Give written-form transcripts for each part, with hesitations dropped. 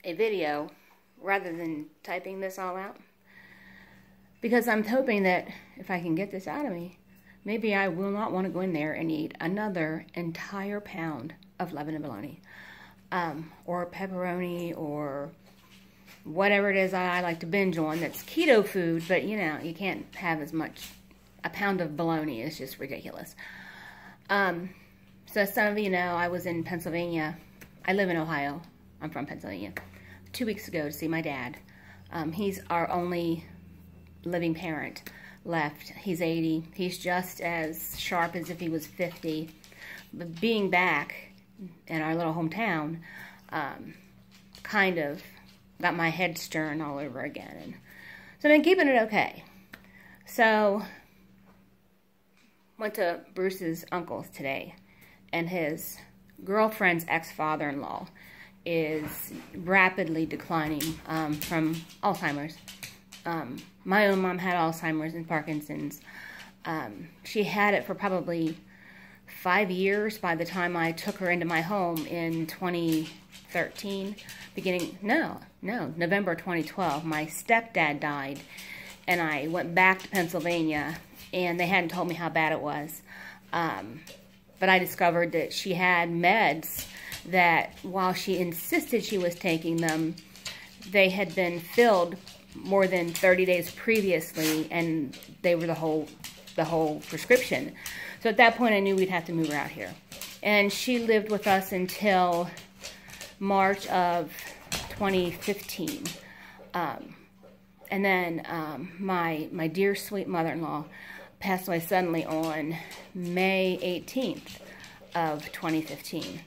a video rather than typing this all out, because I'm hoping that if I can get this out of me, maybe I will not want to go in there and eat another entire pound of Lebanon bologna, or pepperoni, or whatever it is I like to binge on that's keto food. But you know, you can't have as much. A pound of bologna is just ridiculous. So some of you know, I was in Pennsylvania. I live in Ohio. I'm from Pennsylvania. 2 weeks ago to see my dad. He's our only living parent left. He's 80. He's just as sharp as if he was 50. But being back in our little hometown, kind of got my head stirring all over again. And so I've been keeping it okay. So went to Bruce's uncle's today, and his girlfriend's ex-father-in-law is rapidly declining from Alzheimer's. My own mom had Alzheimer's and Parkinson's. She had it for probably 5 years by the time I took her into my home in 2013. November 2012. My stepdad died, and I went back to Pennsylvania, and they hadn't told me how bad it was. But I discovered that she had meds that, while she insisted she was taking them, they had been filled more than 30 days previously, and they were the whole prescription. So at that point, I knew we'd have to move her out here. And she lived with us until March of 2015. And then my dear sweet mother-in-law passed away suddenly on May 18th of 2015.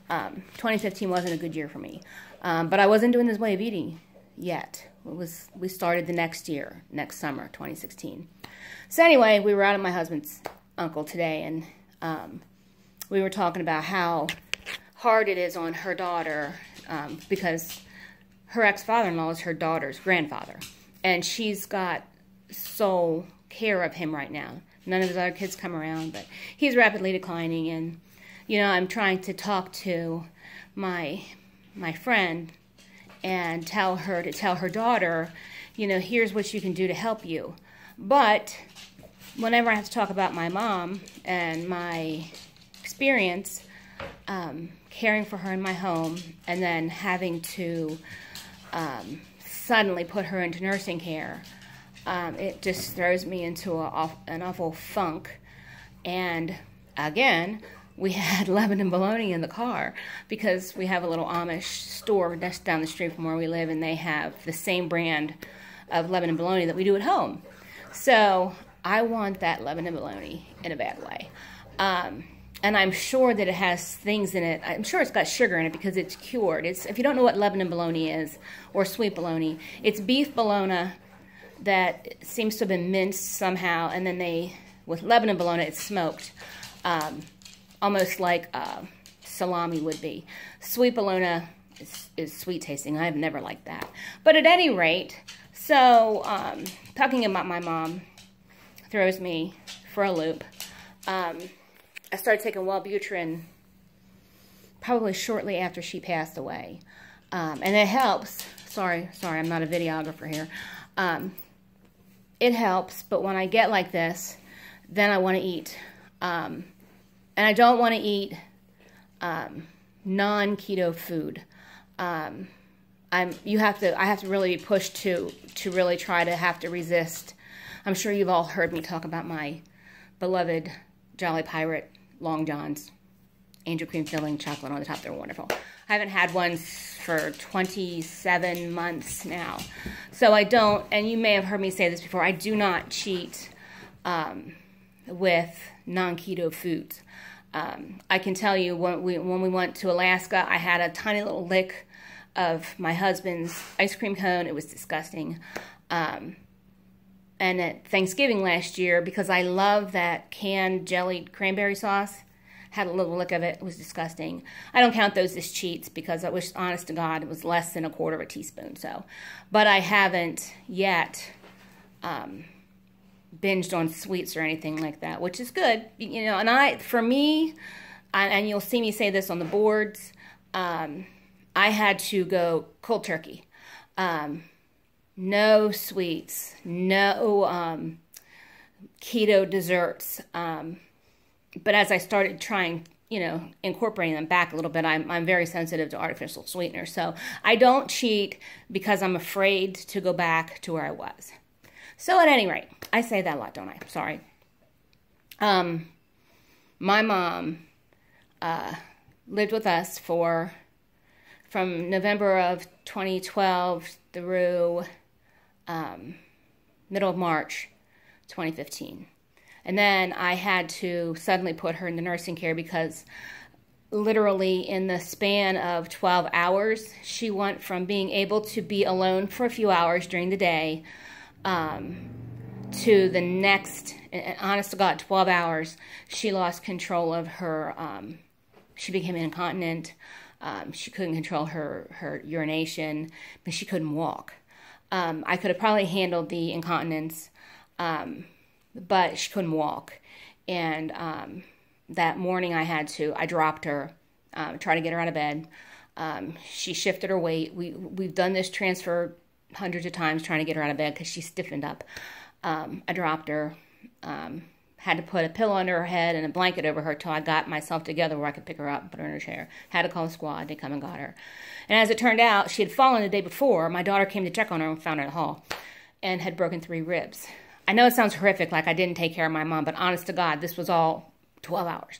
2015 wasn't a good year for me. But I wasn't doing this way of eating yet. We started the next year, next summer, 2016. So anyway, we were out at my husband's uncle today, and we were talking about how hard it is on her daughter, because her ex-father-in-law is her daughter's grandfather, and she's got sole care of him right now. None of his other kids come around, but he's rapidly declining. And you know, I'm trying to talk to my friend and tell her daughter, you know, here's what you can do to help you. But whenever I have to talk about my mom and my experience caring for her in my home, and then having to suddenly put her into nursing care, it just throws me into an awful funk. And again, we had Lebanon bologna in the car because we have a little Amish store just down the street from where we live, and they have the same brand of Lebanon bologna that we do at home. So I want that Lebanon bologna in a bad way. And I'm sure that it has things in it. I'm sure it's got sugar in it because it's cured. If you don't know what Lebanon bologna is, or sweet bologna, it's beef bologna that seems to have been minced somehow, and then with Lebanon bologna, it's smoked, almost like salami would be. Sweet bologna is sweet tasting. I've never liked that. But at any rate, so talking about my mom throws me for a loop. I started taking Wellbutrin probably shortly after she passed away. And it helps. Sorry, I'm not a videographer here. It helps, but when I get like this, then I want to eat. And I don't want to eat non-keto food. I have to really be pushed to really try to have to resist. I'm sure you've all heard me talk about my beloved Jolly Pirate Long Johns, angel cream filling, chocolate on the top. They're wonderful. I haven't had one for 27 months now. So I don't, and you may have heard me say this before, I do not cheat with non-keto foods. I can tell you when we went to Alaska, I had a tiny little lick of my husband's ice cream cone. It was disgusting. And at Thanksgiving last year, because I love that canned jellied cranberry sauce, had a little lick of it. It was disgusting. I don't count those as cheats because I wish, honest to God, it was less than 1/4 teaspoon. So, but I haven't yet binged on sweets or anything like that, which is good. You know, and for me, and you'll see me say this on the boards, I'm I had to go cold turkey. No sweets, no keto desserts. But as I started trying, you know, incorporating them back a little bit, I'm very sensitive to artificial sweeteners. So I don't cheat because I'm afraid to go back to where I was. So at any rate, I say that a lot, don't I? Sorry. My mom lived with us from November of 2012 through middle of March 2015. And then I had to suddenly put her into nursing care because literally in the span of 12 hours, she went from being able to be alone for a few hours during the day to the next, honest to God, 12 hours, she lost control of her, she became incontinent. She couldn't control her urination, but she couldn't walk. I could have probably handled the incontinence, but she couldn't walk. And that morning I dropped her, tried to get her out of bed. She shifted her weight. We've done this transfer hundreds of times trying to get her out of bed because she stiffened up. I dropped her, had to put a pillow under her head and a blanket over her till I got myself together where I could pick her up and put her in her chair. Had to call a squad. They come and got her. And as it turned out, she had fallen the day before. My daughter came to check on her and found her in the hall and had broken 3 ribs. I know it sounds horrific, like I didn't take care of my mom, but honest to God, this was all 12 hours.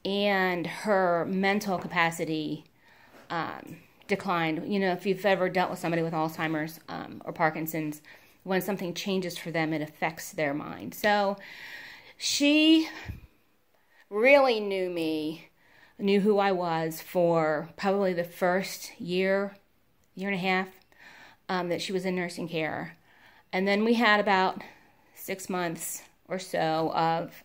And her mental capacity declined. You know, if you've ever dealt with somebody with Alzheimer's or Parkinson's, when something changes for them, it affects their mind. So she really knew me, knew who I was for probably the first year and a half that she was in nursing care. And then we had about 6 months or so of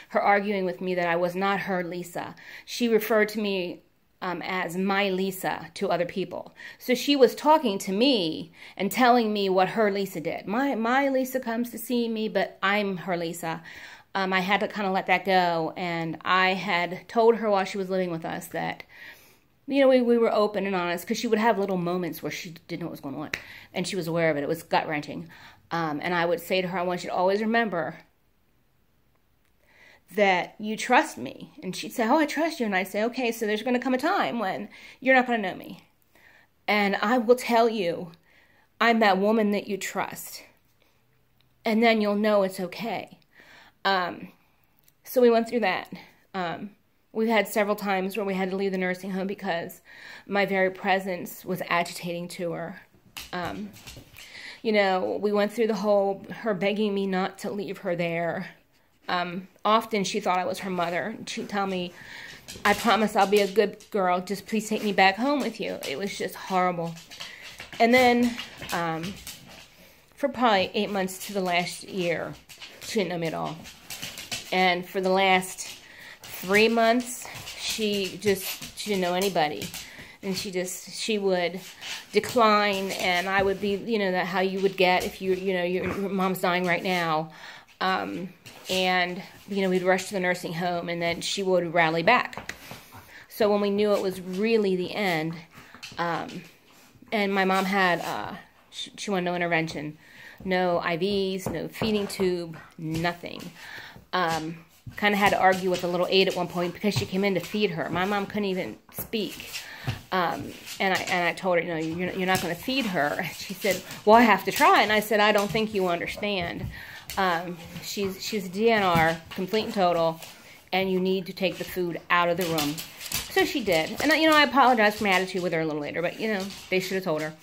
her arguing with me that I was not her Lisa. She referred to me as my Lisa to other people. So she was talking to me and telling me what her Lisa did. My Lisa comes to see me, but I'm her Lisa. I had to kind of let that go. And I had told her while she was living with us that, you know, we were open and honest because she would have little moments where she didn't know what was going on. And she was aware of it. It was gut-wrenching. And I would say to her, I want you to always remember that you trust me. And she'd say, oh, I trust you. And I'd say, okay, so there's going to come a time when you're not going to know me. And I will tell you, I'm that woman that you trust. And then you'll know it's okay. So we went through that. We've had several times where we had to leave the nursing home because my very presence was agitating to her. You know, we went through the whole, her begging me not to leave her there. Often she thought I was her mother. She'd tell me, I promise I'll be a good girl. Just please take me back home with you. It was just horrible. And then for probably 8 months to the last year, she didn't know me at all. And for the last 3 months, she didn't know anybody. And she would decline, and I would be, you know, that how you would get if you know, your mom's dying right now. And, you know, we'd rush to the nursing home, and then she would rally back. So when we knew it was really the end, and my mom had, she wanted no intervention, no IVs, no feeding tube, nothing. Kind of had to argue with a little aide at one point because she came in to feed her. My mom couldn't even speak. And I told her, you know, you're not going to feed her. She said, well, I have to try. And I said, I don't think you understand. She's DNR, complete and total, and you need to take the food out of the room. So she did. And, you know, I apologized for my attitude with her a little later, but, you know, they should have told her.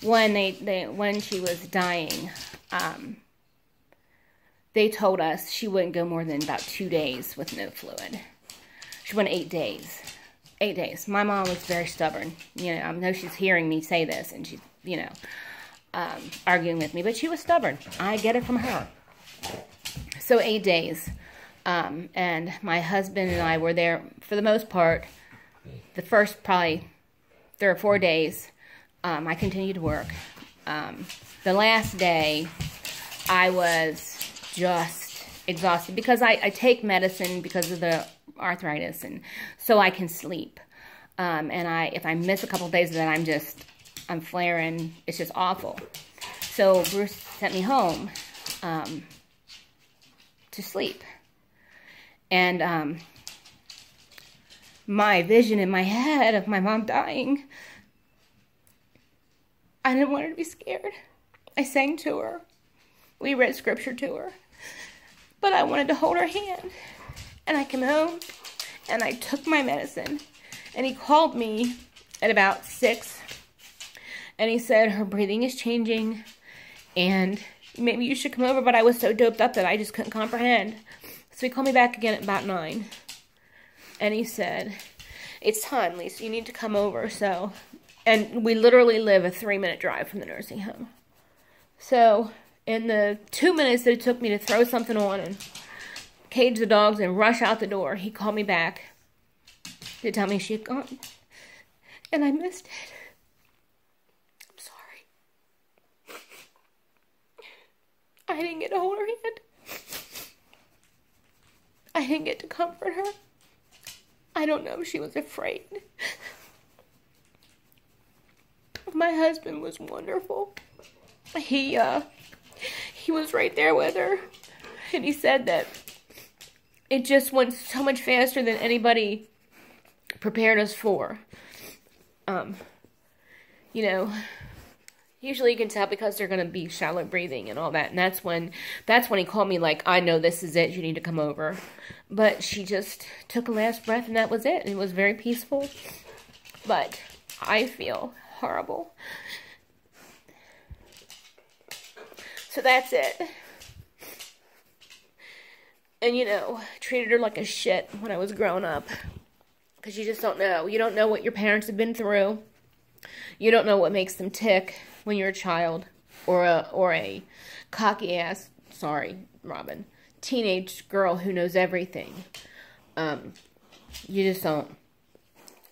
When she was dying, they told us she wouldn't go more than about 2 days with no fluid. She went 8 days. 8 days. My mom was very stubborn. You know, I know she's hearing me say this, and she's, you know, arguing with me, but she was stubborn. I get it from her. So 8 days. And my husband and I were there for the most part. The first probably 3 or 4 days, I continued to work. The last day, I was just exhausted because I take medicine because of the arthritis, and so I can sleep. And if I miss a couple of days of that, I'm flaring. It's just awful. So Bruce sent me home to sleep. And my vision in my head of my mom dying, I didn't want her to be scared. I sang to her. We read scripture to her. But I wanted to hold her hand. And I came home, and I took my medicine. And he called me at about 6. And he said, her breathing is changing. And maybe you should come over. But I was so doped up that I just couldn't comprehend. So he called me back again at about 9. And he said, it's time, Lisa. You need to come over. So, and we literally live a 3-minute drive from the nursing home. So, in the 2 minutes that it took me to throw something on and cage the dogs and rush out the door, he called me back to tell me she had gone. And I missed it. I'm sorry. I didn't get to hold her hand. I didn't get to comfort her. I don't know if she was afraid. My husband was wonderful. He was right there with her. And he said that it just went so much faster than anybody prepared us for. You know, usually you can tell because they're going to be shallow breathing and all that. And that's when he called me like, I know this is it. You need to come over. But she just took a last breath and that was it. It was very peaceful. But I feel horrible. So that's it. And, you know, treated her like a shit when I was growing up. Because you just don't know. You don't know what your parents have been through. You don't know what makes them tick when you're a child. Or a cocky ass, sorry, Robin, teenage girl who knows everything. You just don't.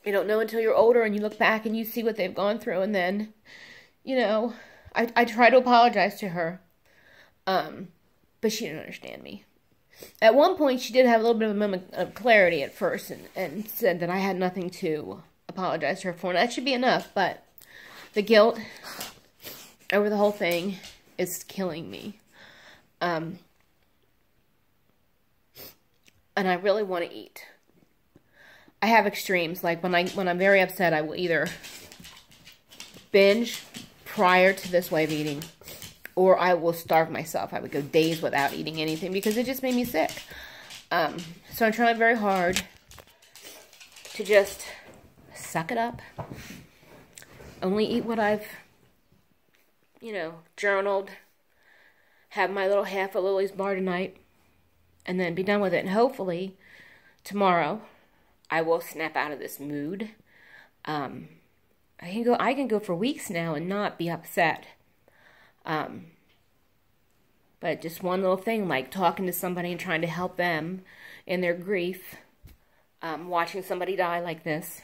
You don't know until you're older and you look back and you see what they've gone through. And then, you know, I try to apologize to her. But she didn't understand me. At one point, she did have a little bit of a moment of clarity at first and said that I had nothing to apologize to her for. And that should be enough, but the guilt over the whole thing is killing me. And I really want to eat. I have extremes. Like when I'm very upset, I will either binge prior to this way of eating, or I will starve myself. I would go days without eating anything because it just made me sick. So I'm trying very hard to just suck it up. Only eat what I've, you know, journaled. Have my little half of Lily's bar tonight. And then be done with it. And hopefully, tomorrow, I will snap out of this mood. I can go for weeks now and not be upset. But just one little thing, like talking to somebody and trying to help them in their grief, watching somebody die like this,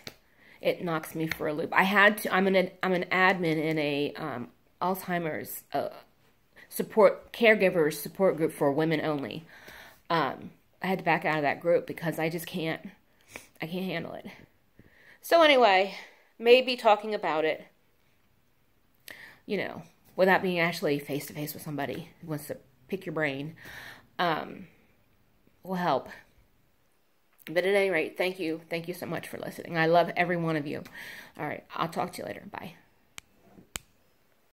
it knocks me for a loop. I'm an admin in a Alzheimer's caregivers support group for women only. I had to back out of that group because I just can't handle it. So anyway, maybe talking about it, you know, without being actually face-to-face with somebody who wants to pick your brain, will help. But at any rate, thank you. Thank you so much for listening. I love every one of you. All right, I'll talk to you later. Bye.